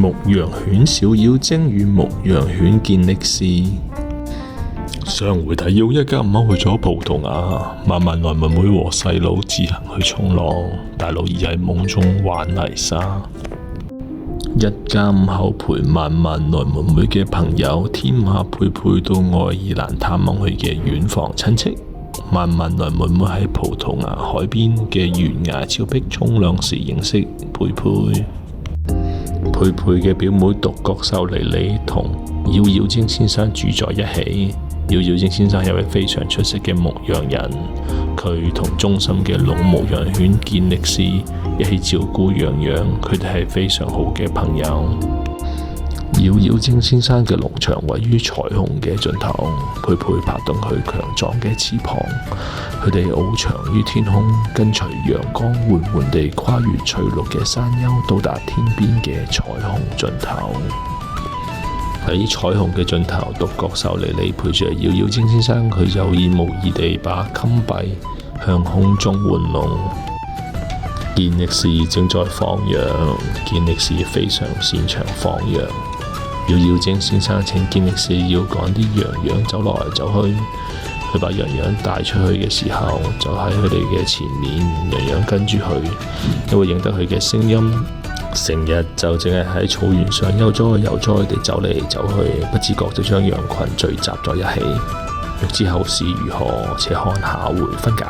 牧羊犬小妖精與牧羊犬健力士。上回提要一家五口去咗葡萄牙，慢慢來妹妹和細佬自行去衝浪，大佬已喺夢中玩泥沙。一家五口陪慢慢來妹妹嘅朋友天馬佩佩到愛爾蘭探望佢嘅遠房親戚。慢慢來妹妹喺葡萄牙海邊嘅懸崖峭壁衝浪時認識佩佩。佩佩嘅表妹獨角獸莉莉同妖妖精先生住在一起。妖妖精先生係一位非常出色嘅牧羊人，佢同忠心嘅老牧羊犬健力士一起照顧羊羊，佢哋係非常好嘅朋友。妖妖精先生嘅農場位於彩虹嘅盡頭，佩佩爬動佢強壯嘅翅膀，佢哋翱翔於天空，跟隨陽光緩緩地跨越翠綠嘅山丘，到達天邊嘅彩虹盡頭。喺彩虹嘅盡頭，獨角獸莉莉陪住妖妖精先生，佢有意無意地把金幣向空中玩弄。健力士正在放羊，健力士非常擅長放羊。妖妖精先生請健力士要趕啲羊羊走來走去，佢把羊羊帶出去嘅時候，就喺佢哋嘅前面，羊羊跟住佢，因為認得佢嘅聲音。成日就淨係喺草原上悠哉悠哉地走嚟走去，不自覺就將羊群聚集在一起。欲知後事如何，且看下回分解。